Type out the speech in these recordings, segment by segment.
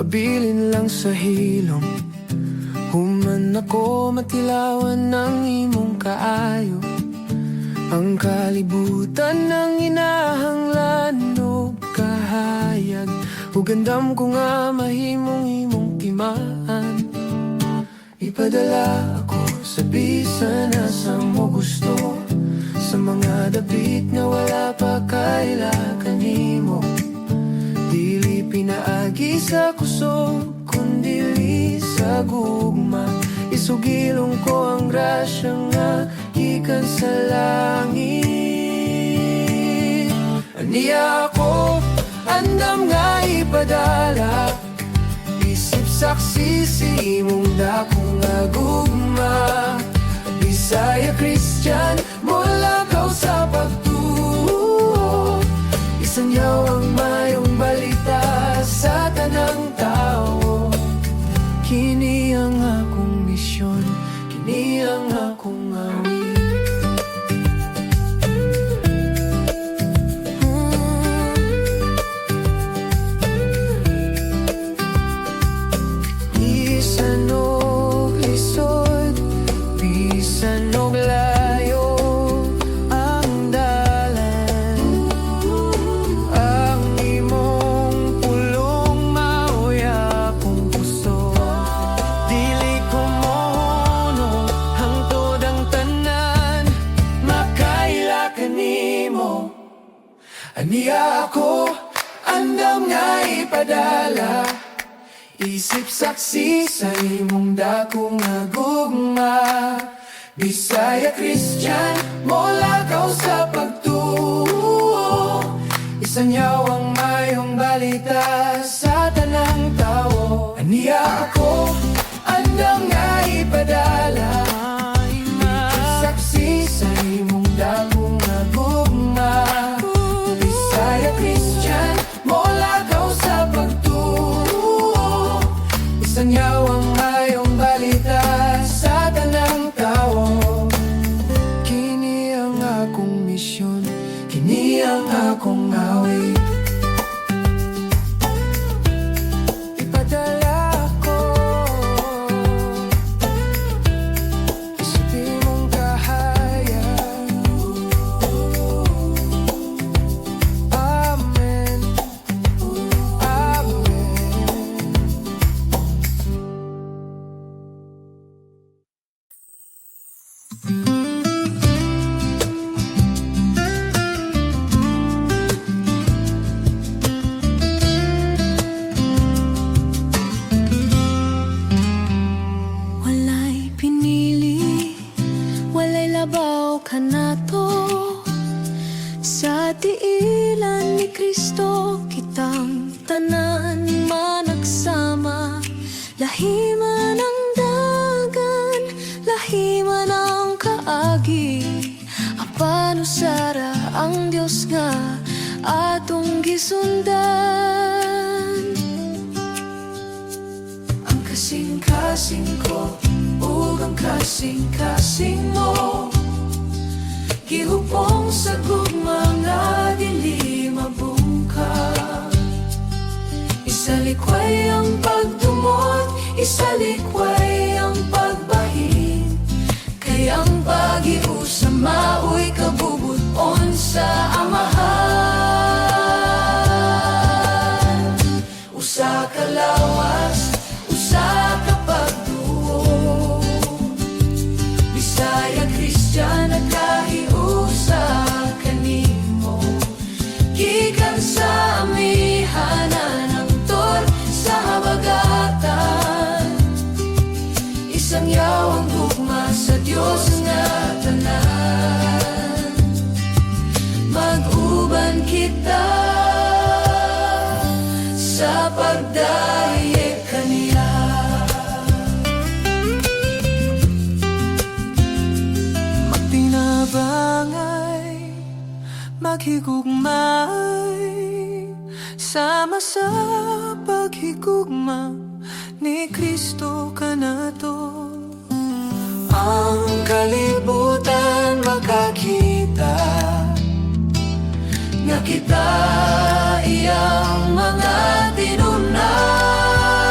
Pabilin lang sa hilom, human ako matilawan ng imong kaayo. Ang kalibutan ng inahanglan o kahayag, ugandam ko nga mahimong imong timaan. Ipadala ako sa bisan na sa mo gusto, sa mga dapit nga wala pa kailangan nimo. Dili pinaagi sa kusog, kundili sa gugma. Isugilong ko ang grasya nga gikan sa langit. Aniya ako, andam nga ipadala, isip saksi si imong dakong nga gugma. Bisaya Christian, mula kaw sa pagtuo, isanyaw ang mayong balita sa tanang tao. Kini ang akong misyon, kini ang akong awit. Bisan og lisod, bisan og layo ang dalan, ang imong pulong mauya kong puso. Dili ko mohuno hangtod ang tanan, makaila ka nimo. Aniya ako, andam nga ipadala, isip saksi sa imong dakong nga gugma. Bisaya Christian, mula kaw sa pagtuo, isanyaw ang mayong balita sa tanang tao. Aniya ako, andam nga ipadala, isip saksi sa imong dakong nga gugma. Bisaya Christian, mula kaw sa pagtuo, isanyaw ang mayong balita sa tanang tao. Kini ang akong misyon, kini ang akong awit. Ipadala ko, isipin mong kahayag. Amen, amen. Walay pinili, walay labaw ka na to. Sa tiilan ni Kristo kitang tanan managsama. Lahiman ang dagan, lahiman ang kaagi. Apano sara ang Dios nga atong gisundan. Ang kasing-kasing ko ug ang kasing-kasing mo, gihupong sa gugma nga dili mabungka. Isalikway ang pagtumot, isalikway ang pagbahin, kay ang pag-iusa maoy kabubuton sa amahan. Usa ka lawas, usa ka pagtuo, Bisaya Christian nagkahiusa kanimo. Gikan sa amihanan ang tor sa habagatan, isangyaw ang gugma sa Dios nga tanan. Mag-uban kita sa pagdaye kaniya. Magtinabangay, maghigugmay, sama sa paghigugma ni Kristo kanato. Ang kalibutan makakita nga kita iyang mga tinunay.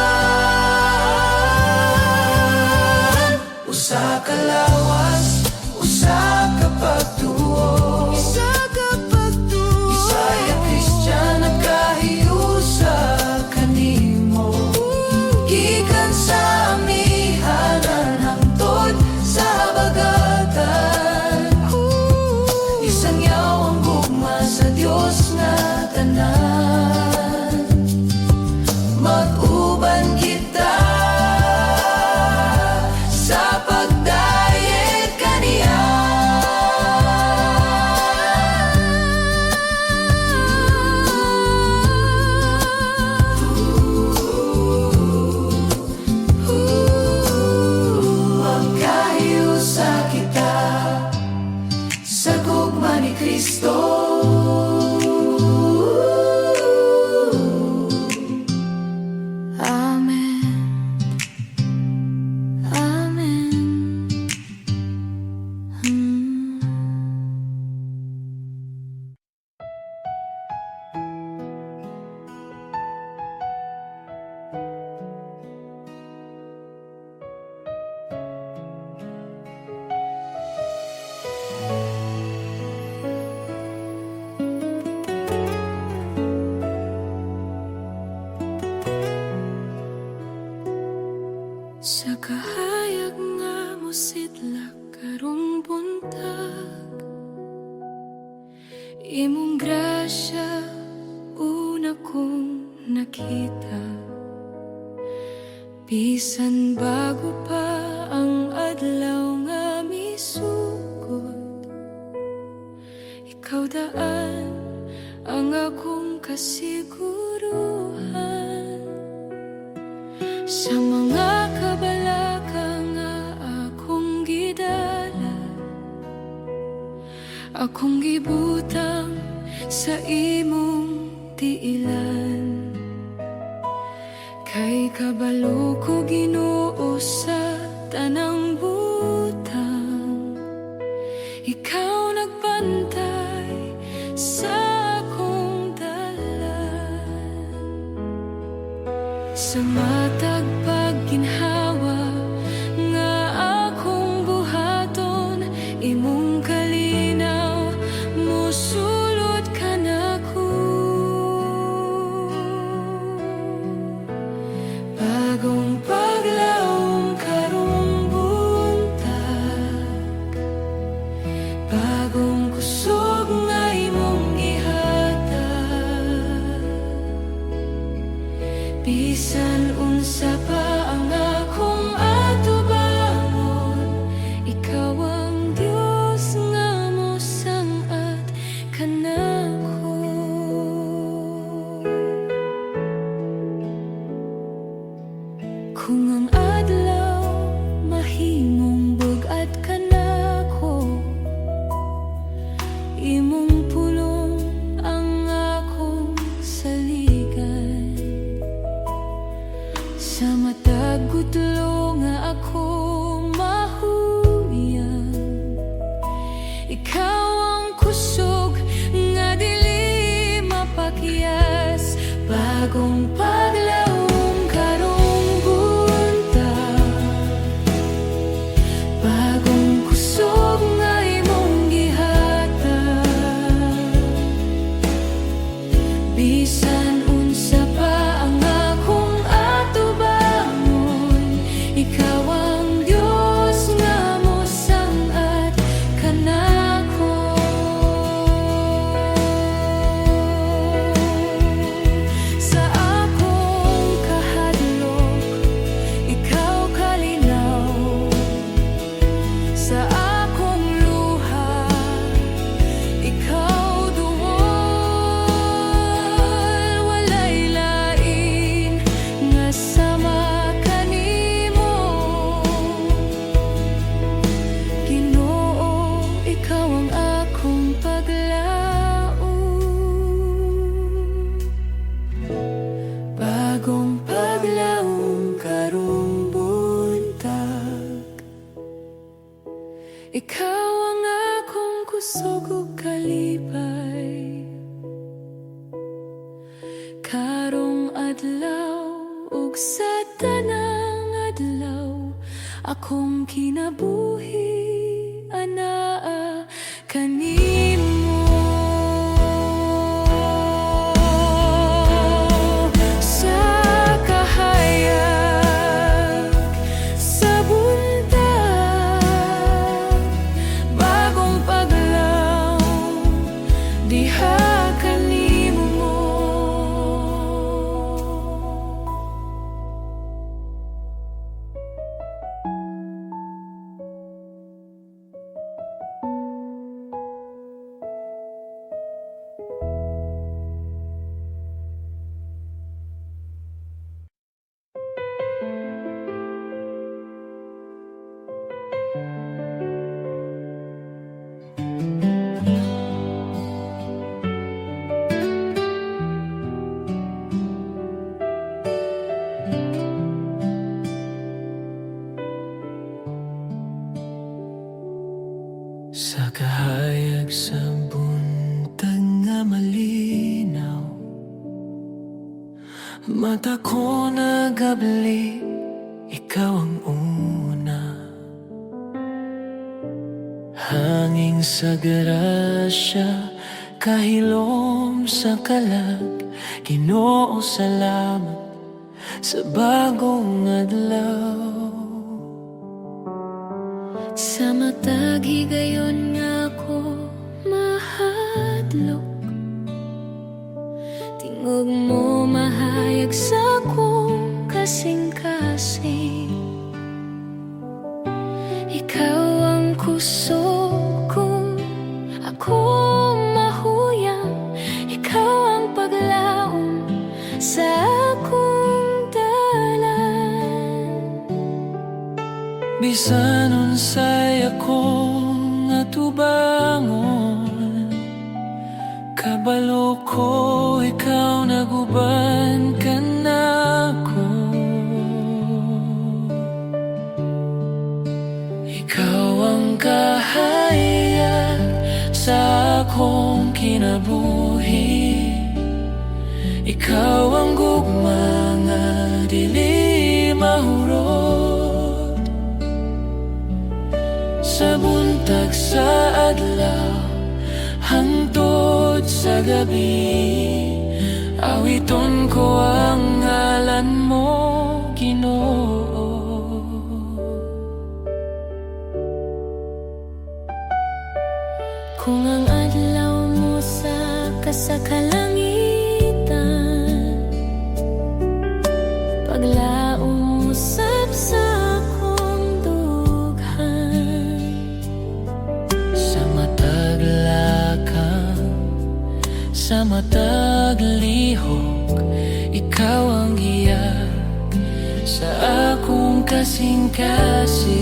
Sa kahayag nga mo sidlak karong buntag, imong grasya una kong nakita. Bisan bago pa ang adlaw nga misugod, ikaw daan ang akong kasiguruhan. Sa mga kabalaka nga akong gidala, akong gibutang sa imong tiilan. Kay kabalo ko Ginoo sa tanang butang, ikaw nagbantay sa akong dalan. Sa matag pagginhawa nga akong buhaton, imong kalinaw musulod ka nako. Bagong paglaom karong buntag, bagong kusog nga imong gihatag. Bisan unsa pa ang akong atubangon, ikaw ang Dios nga mosang-at kanako. Kung ang adlaw mahimong bug-at kanako, imong pulong ang akong saligan. Sa matag gudlo nga ako mahuyang, ikaw ang kusog nga dili mapakyas. Bagong paglaom karong buntag, bagong kusog nga imong gihatag. Bisan unsa pa ang akong atubangon, ikaw ang Dios nga mosang-at kanako. Sa akong kahadlok, ikaw kalinaw. Sa akong luha, ikaw duwal. Walay lain nga sama kanimo, Ginoo, ikaw ang akong paglaom. Bagong paglaom karong buntag, ikaw ang akong kusog ug kalipay. Karong adlaw ug sa tanang adlaw, akong kinabuhi anaa kanimo. Sa kahayag sa buntag, bagong paglaw diha kanimo mo. Sa kahayag sa buntag nga malinaw, mata ko nagabli, ikaw ang una. Hangin sa grasya, kahilom sa kalag, Ginoo salamat sa bagong adlaw. Sa matag higayon nga ako mahadlok, tingog mo mahayag sa kong kasing-kasing. Ikaw ang kusog kong ako mahuyang, ikaw ang paglaom sa akong dalan. Bisan unsay ako nga tubangon, kabalo ko ikaw naguban ka nako. Ikaw ang kahayag sa akong kinabuhi, ikaw ang gugma nga dili mahurot. Sa buntag sa adlaw hangtod sa gabi, awiton ko ang ngalan mo, Ginoo. Kung ang adlaw mo sa kasakalangitan, paglaom mo sab sa akong dughan. Sa matag lakang, sa matag lihok, ikaw ang giyag sa akong kasing-kasing.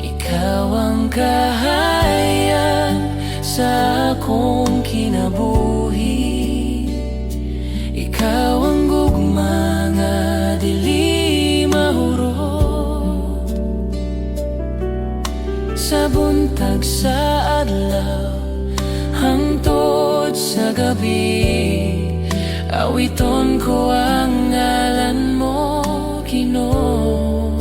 Ikaw ang kahayag sa akong kinabuhi, ikaw ang gugma nga dili mahurot. Sa buntag sa adlaw hangtod sa gabi, awiton ko ang ngalan mo, Ginoo.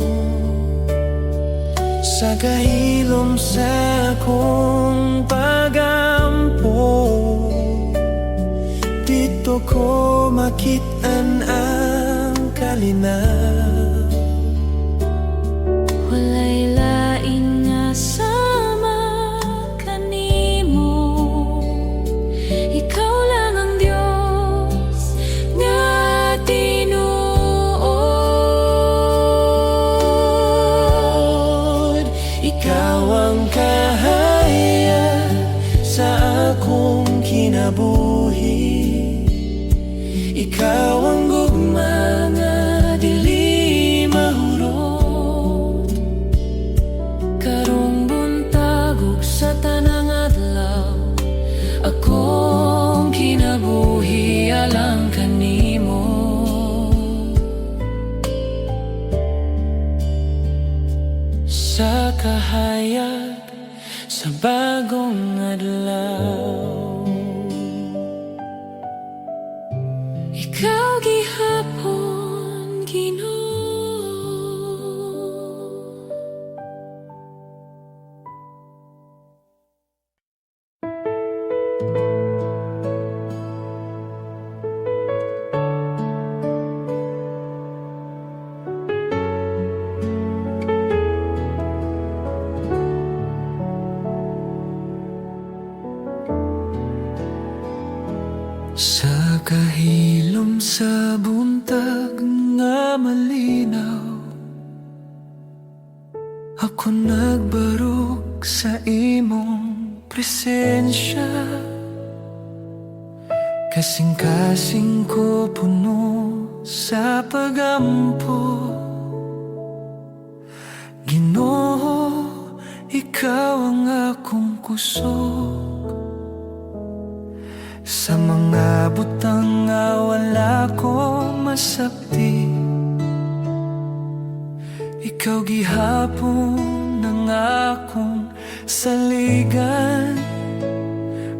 Sa kahilom sa akong pagampo, dito ko makit-an ang kalinaw. Walay lain nga sama kanimo, ikaw lang ang Dios nga tinuod. Ikaw ang kahayag sa akong kinabuhi, ikaw ang gugma nga dili mahurot. Karong buntag ug sa tanang adlaw, Akong kinabuhi alang kanimo. Sa kahayag sa bagong adlaw, ikaw gihapon Ginoo. sa kahilom sa buntag nga malinaw, ako nagbarog sa imong presensya. Kasing-kasing ko puno sa pagampo. Ginoo, ikaw ang akong kusog. Sa mga butang nga wala ko masabti, ikaw gihapon ang akong saligan.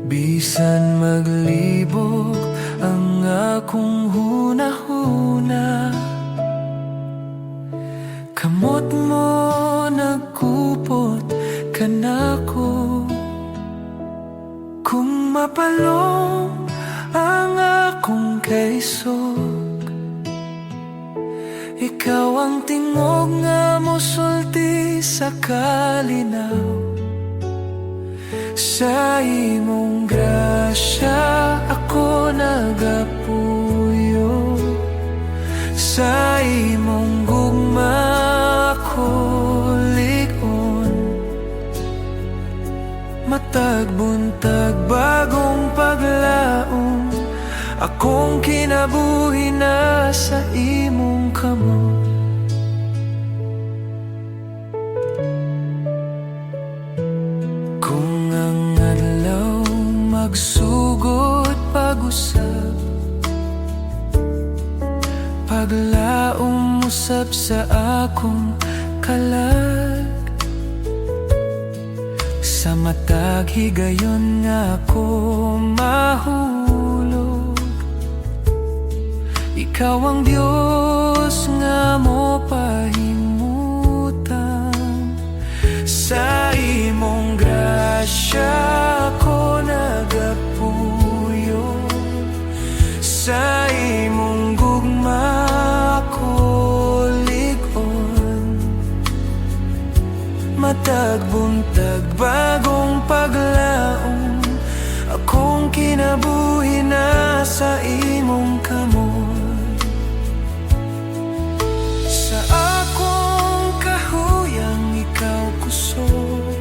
Bisan maglibog ang akong hunahuna, kamot mo nagkupot kanako. Kung mapalong ang akong kaisog, Ikaw ang tingog nga mosulti sa kalinaw. Sa imong grasya ako nagapuyo. Sa imong gugma ako ligon. Matag buntag bagong paglaong, akong kinabuhi na sa imong kamot. Kung ang adlaw magsugod pag-usab, paglaom usab sa akong kalag. Sa matag higayon nga ako mahulog, ikaw ang Diyos nga mo pahimutan. Sa imong grasya ako nagapuyo. Sa imong gugma ako ligon. Matag buntag bagong paglaong, akong kinabuhi na sa imong kamot. Sa akong kahuyang ikaw kusog.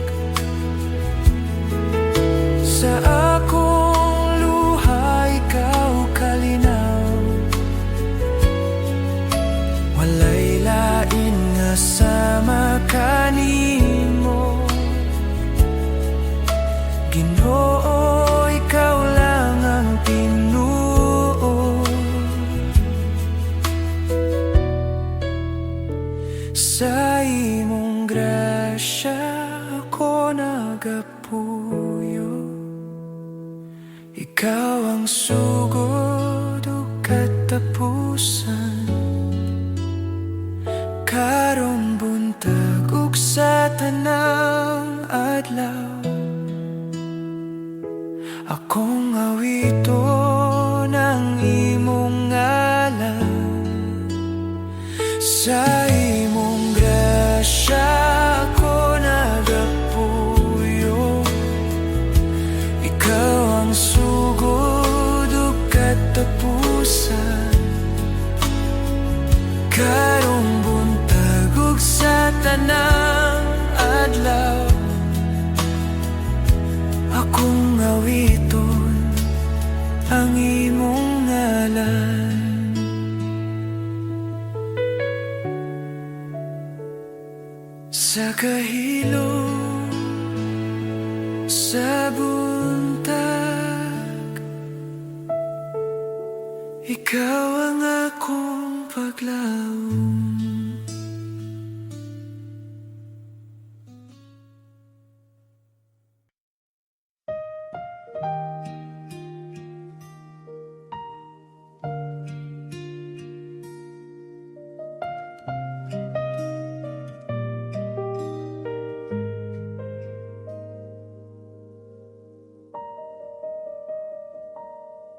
Sa akong luha ikaw kalinaw. Walay lain nga sama kanimo, Ginoo, ikaw lang ang tinuod. Sa imong grasya ako nagapuyo. Ikaw ang sugod ug katapusan. Karong buntag ug sa tanang adlaw, akong awiton ang imong ngalan. Sa imong grasya ako nagapuyo. Ikaw ang sugod ug katapusan. Karong buntag ug sa tanang adlaw, akong awiton ang imong ngalan. Sa kahilo, sa buntag, ikaw ang akong paglaom.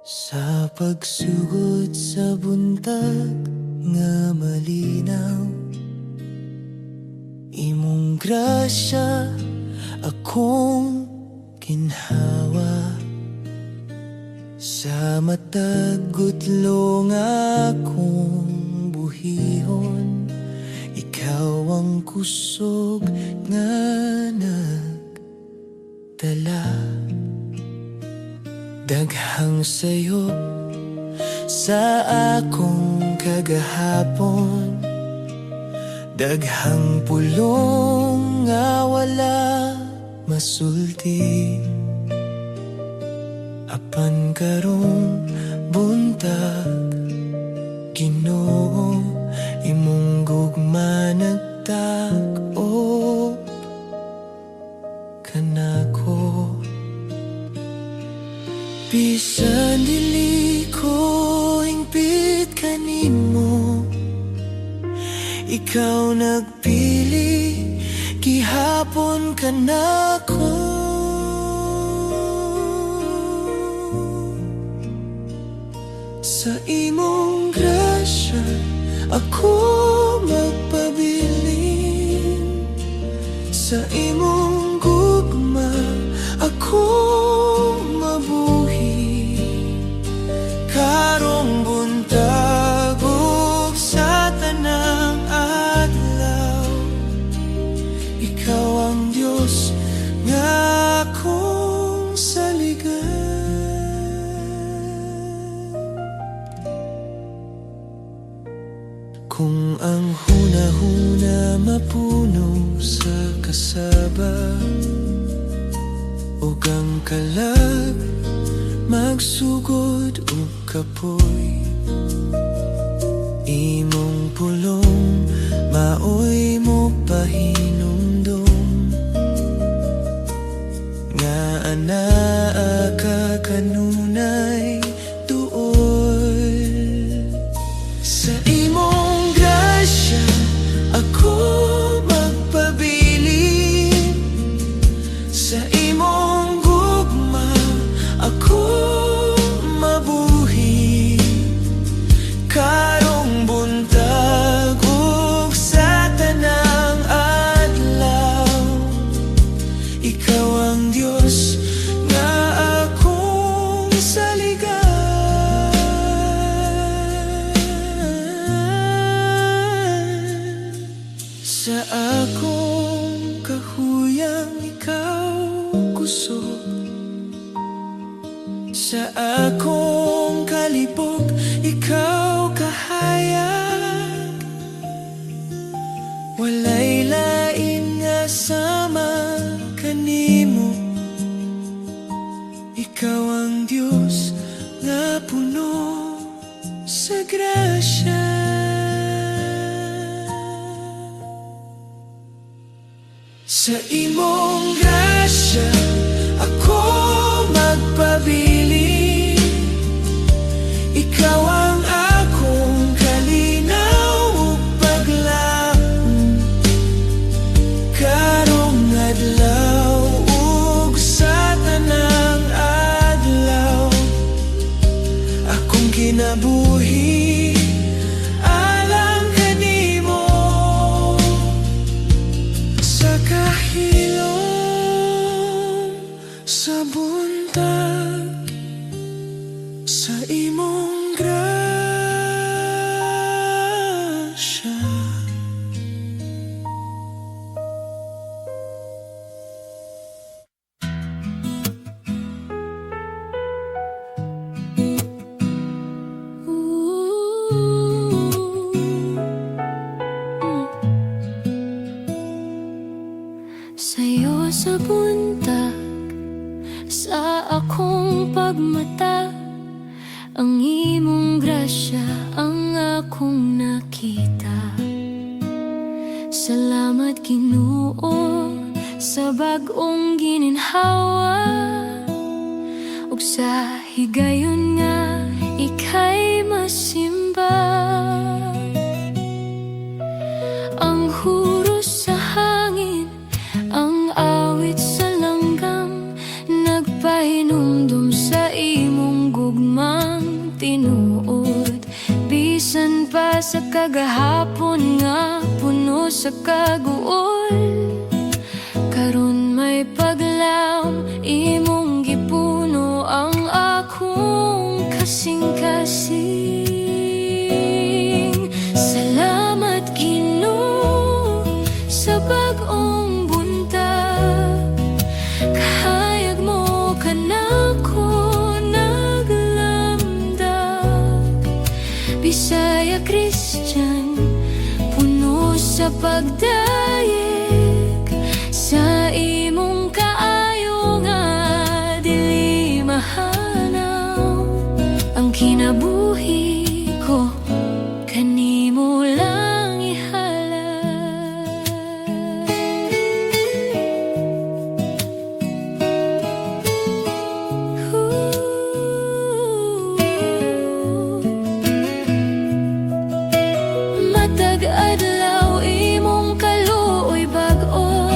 Sa pagsugod sa buntag nga malinaw, imong grasya akong ginhawa. Sa matag gutlo nga akong buhihon, ikaw ang kusog nga nagdala. Daghang sayo sa akong kagahapon, daghang pulong nga wala masulti. Apan karong buntag, Ginoo, imong gugma nagtak-op kanako. Bisan dili ko hingpit kanimo, ikaw nagpili, gihapon ka nako. Sa imong grasya ako magpabilin sa imong gugma, ako mabuhi karong buntag ug sa tanang adlaw. Ikaw ang Diyos nga akong saligan. Kung ang hunahuna mapuno sa kasaba, ug ang kalag magsugod ug kapoy, imong pulong maoy mo pahinumdum nga anaa ka kanunay tuol. Sa imong grasya ako magpabilin, sa imong gugma ako mabuhi karong buntag ug sa tanang adlaw. Ikaw ang Diyos nga akong saligan. Sa akong kahuyang ikaw kusog, sa akong kalibog ikaw kahayag. Walay lain nga sama kanimo, ikaw ang Diyos nga puno sa grasya. Sa imong grasya ako magpabilin, ikaw ang akong kalinaw ug paglaom karong adlaw ug sa tanang adlaw. Akong kinabuhi alang kanimo, sa kahilom sa buntag, sa imong grasya. Sa'yo sa buntag, sa akong pagmata, ang imong grasya ang akong nakita. Salamat Ginoo sa bag-ong gininhawa, ug sa higayon nga ika'y masimba. Ang huros sa hangin, ang awit sa langgam, nagpahinumdum sa imong gugmang tinuod. Bisan pa sa kagahapon nga puno sa kaguol, karon may paglaom imong gipuno ang akong kasing-kasing. Salamat Ginoo sa bag-ong buntag, kahayag mo kanako naglamdag. Bisaya Christian, puno sa pagdayeg, sa imong kaayo nga dili mahanaw. Ang kinabuhi ko kanimo lang ihalad. Matag adlaw imong kaluoy bag-o,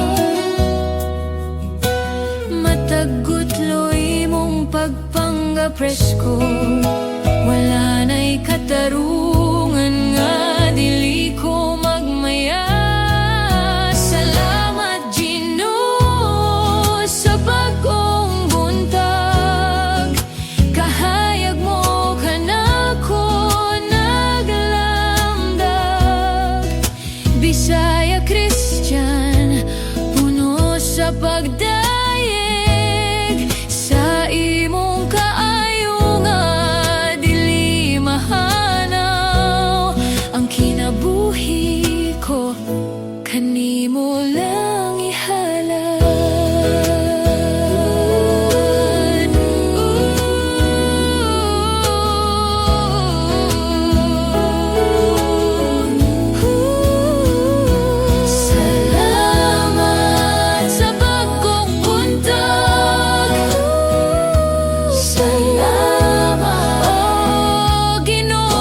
matag gutlo imong pagpangga presko. Wala na'y katarungan nga dili pagdayeg sa imong kaayo nga dili mahanaw ang kinabuhi ko kanimo lang ihalad. Salamat sa pagkukuntag. Salamat, oh Ginoo.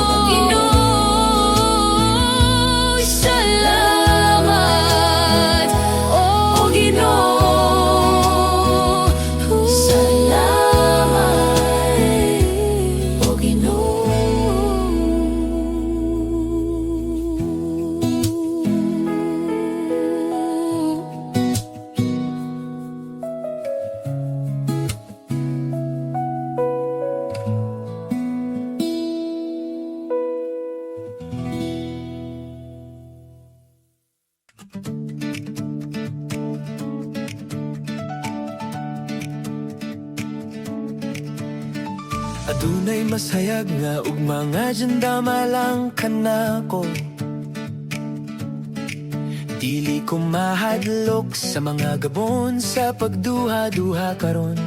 Salamat, oh Ginoo. Salamat, oh Ginoo. Adunay masayag nga ug mga jandama lang kanako. Dili ko mahadlok sa mga gabon sa pagduha-duha karon.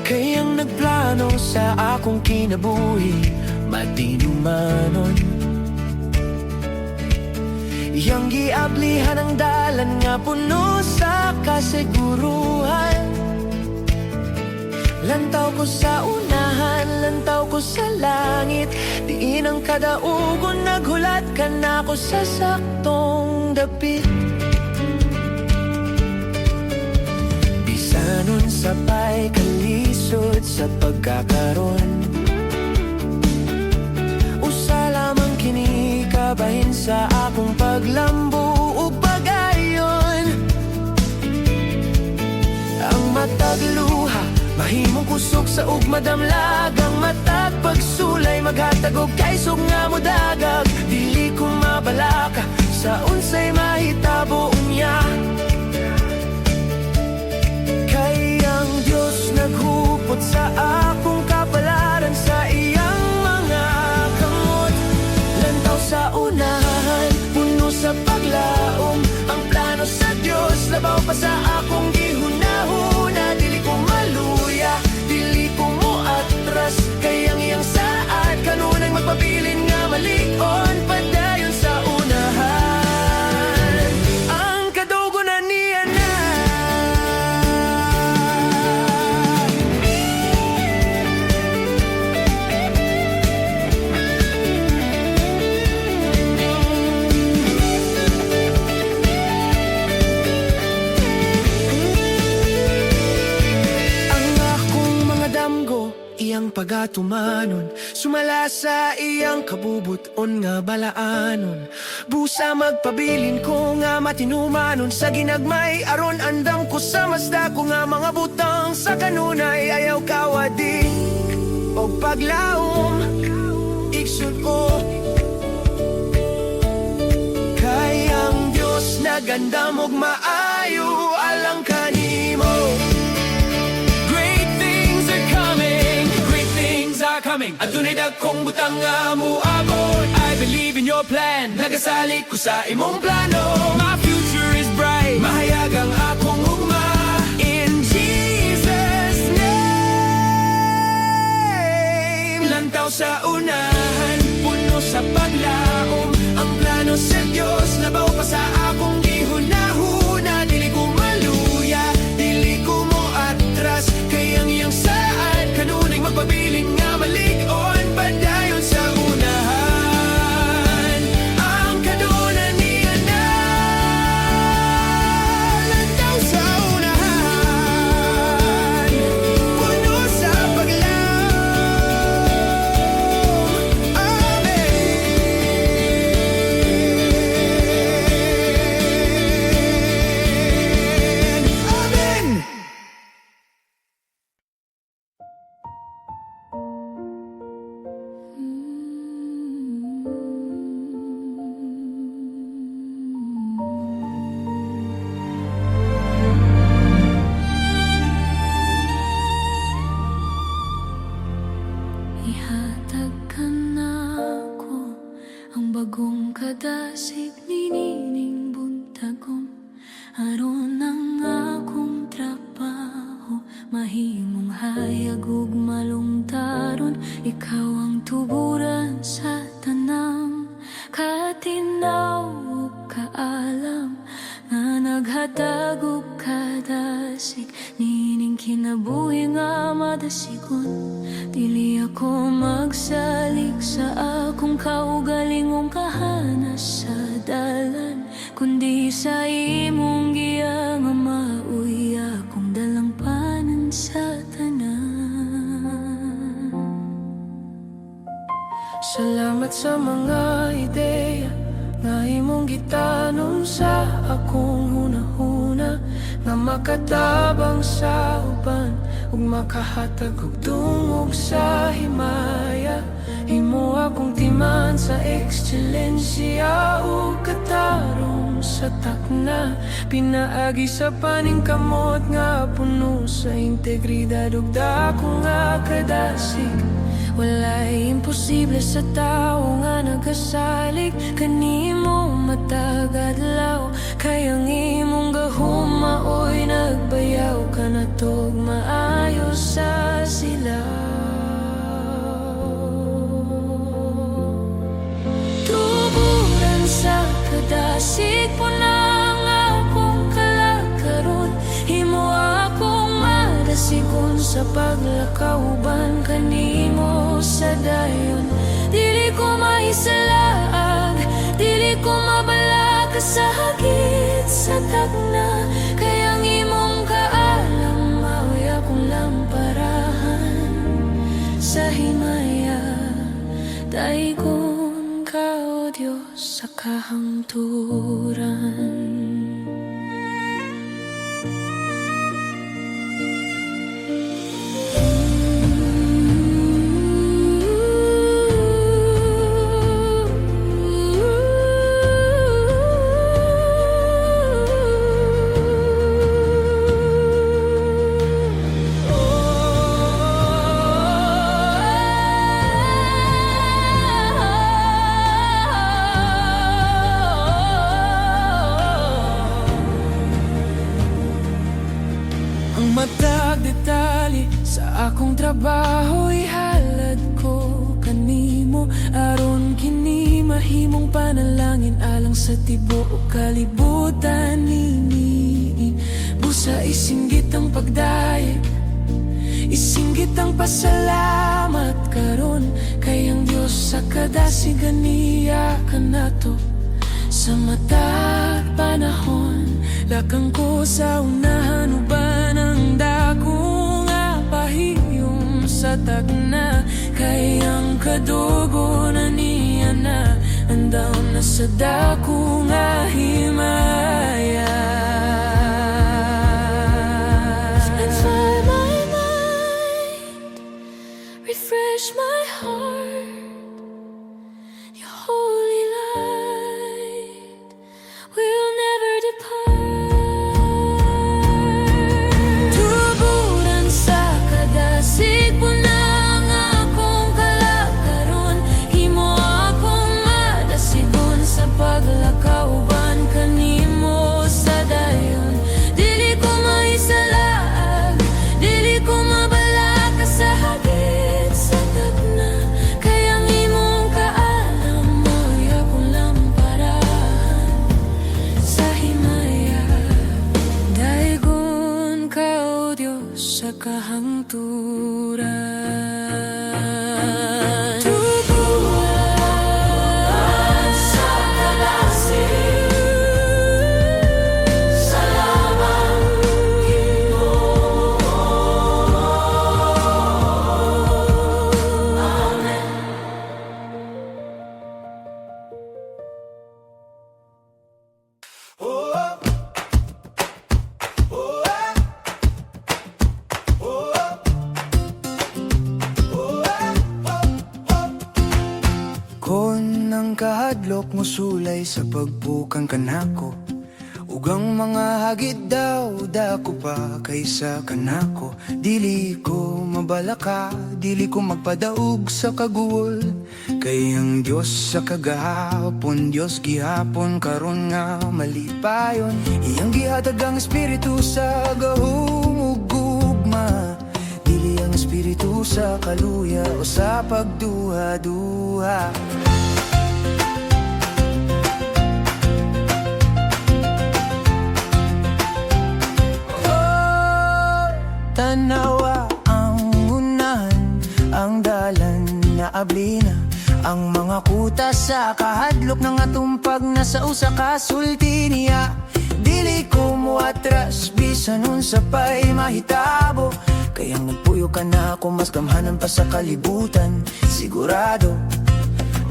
Kayang nagplano sa akong kinabuhi matinumanon. Iyang giablihan ang dalan nga puno sa kasiguruhan. Lantaw ko sa unahan, lantaw ko sa langit. Diin ang kadaugon, naghulat ka na ako sa saktong dapit. Bisanon sapay kalisod sa pagkakaroon. Usa lamang kini kabahin sa akong paglambo o pagayon. Ang matag luha mahimong kusog sa ug madamlag ang matag pagsulay maghatagog kay sug nga mo dagag. Dili ko mabalaka sa unsay mahitabo unya. Kay ang Dios naghupot sa akong kapalaran sa iyang mga kamot. Lantaw sa unahan, puno sa paglaom. Ang plano sa Dios labaw pa sa akong gihunahuna. Dili ko maluya, dili ko mo atras. Kayang iyang saad kanunay magpabilin nga malikon padayon sa unahan. Ang kadugonan niya na. Iyang pagatumanon, sumala sa iyang kabubuton nga balaanon. Busa magpabilin ko nga matinumanon sa ginagmay aron andam ko sa masda ko nga mga butang sa kanunay ayaw kawadi o paglaom iksod ko. Kay ang Diyos nagandam og maayo alang kanimo. Adunay dagkong butang nga muabot. I believe in your plan. Nagasalik ko sa imong plano. My future is bright. Mahayag ang akong ugma. In Jesus' name. Lantaw sa unahan, puno sa paglaom. Ang plano sa Diyos labaw pa sa akong gihunahuna. Dili ko maluya, dili ko mo atras. Kayang iyang saad kanunay magpabiling nga malikon padayon sa unahan. Ang kadunan niya na. Lantaw sa unahan, puno sa paglaom. Amen. bagong kadasig ninining buntagom aron ang akong trabaho mahimong hayag ug malungtaron ikaw ang tuburan sa tanang katinaw ug kaalam nga naghatag og kadasig nining kinabuhi nga madasigon dili ako magsalig sa akong kaugalingong kahanas sa dalan kundi sa imong giya nga mauy akong dalangpanan sa tanan. Salamat sa mga ideya nga imong gitanom sa akong hunahuna nga makatabang sa uban ug makahatag og dungog sa himaya. Himo akong timan sa ekstelensya ug katarong sa takna pinaagi sa paningkamot nga puno sa integridad ug dako nga kadasig. Walay imposible sa tao nga nagasalig kanimo matag adlaw kay ang imong gahom maoy nagbayaw ka na tog maayo sa sila. Tuburan sa kadasig po na nga akong kalakaron himo akong madasigon sa paglakauban kanimo sa dayon dili ko maisalaag dili ko mabala ka sa hagit sa tagna kay ang imong kaalam maoy akong lamparahan sa himaya daigon ka o Diyos sa kahangturan. Ang matag detalye sa akong trabaho ihalad ko kanimo aron kini mahimong panalangin alang sa tibuok o kalibutan nini. Busa isinggit ang pagdayeg isinggit ang pasalamat karon kay ang Dios sa kadasigan niya kanato sa matag panahon lakang ko sa unahan uban ang dako nga pahiyom sa tagna kay ang kadugo na niya na andaw na sa dako nga himaya. Refine my mind, refresh my heart, your holy light will never depart. Tuburan sa kadasig po na nga akong kalakaron himo akong madasigon sa paglakauban kanimo sa dayon dili ko maisalaag dili ko mabala ka sa hagit sa tagna kay ang imong kaalam mo'y akong lamparahan sa himaya daigon ka o Diyos sa kahangturan. Tuburan sa kadasig salamat Ginoo. Amen. Kon ang kahadlok mo sulay sa pagbukang kanako ug Dugang mga hagid daw, dako pa kaysa kanako. Dili ko mabalaka, dili ko magpadaog sa kaguol. Kay ang Diyos sa kagahapon, Diyos gihapon karon nga malipayon. Iyang gihatag ang espiritu sa gahumugugma. Dili ang espiritu sa kaluya o sa pagduha-duha. Tanawa ang unahan, ang dalan na ablina. Ang mga kuta sa kahadlok ng atumpag na sa usa ka sulti niya. Dili ko muatras, bisan unsa pa'y mahitabo. Kayang nagpuyo ka na ako, mas gamhanan pa sa kalibutan. Sigurado,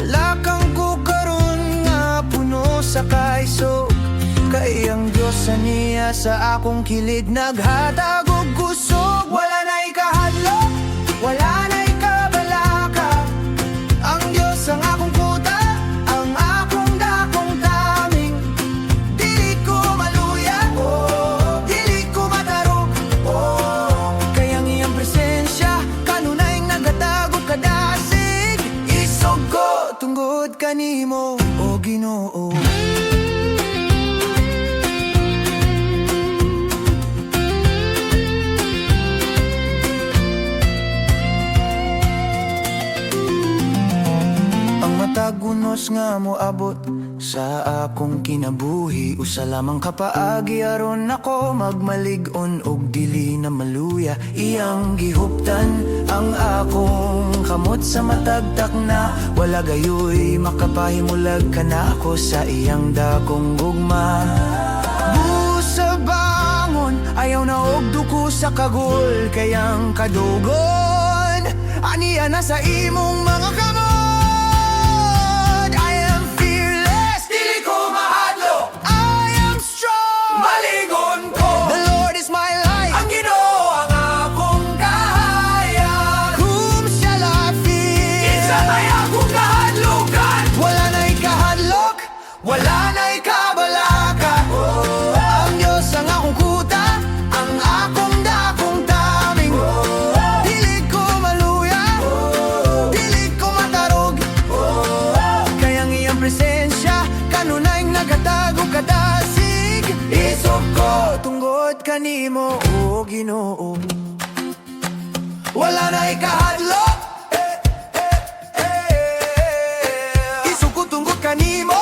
lakang ko karon nga puno sa kaisog. Kay ang Diyos sa niya sa akong kilid naghatag og kusog. Wala na ikahadlok, wala na ikabalaka. Ang Diyos ang akong kuta, ang akong dakong taming. Dili ko maluya, oh, dili ko matarog, oh. Kay ang iyang presensya kanunay naghatag og kadasig. Isog ko tungod kanimo, o Ginoo. Tagunos nga mo abot sa akong kinabuhi. Usa lamang kapaagi aron ako magmalig-on og dili na maluya. Iyang gihuptan ang akong kamot sa matagtak na wala gayoy makapahimulag ka na ako sa iyang dakong gugma. Busa bangon, ayaw na og duko sa kagul. Kayang kadugon, aniya na sa imong mga kamot. Wala na ikabalaka, oh. Ang Diyos ang akong kuta, ang akong dakong taming, oh. Dili ko maluya, oh. Dili ko matarog, oh. Kayang iyang presensya kanunay naghatag og kadasig. Isog ko tungod kanimo, o Ginoo. Wala na ikahadlok, isog ko tungod kanimo.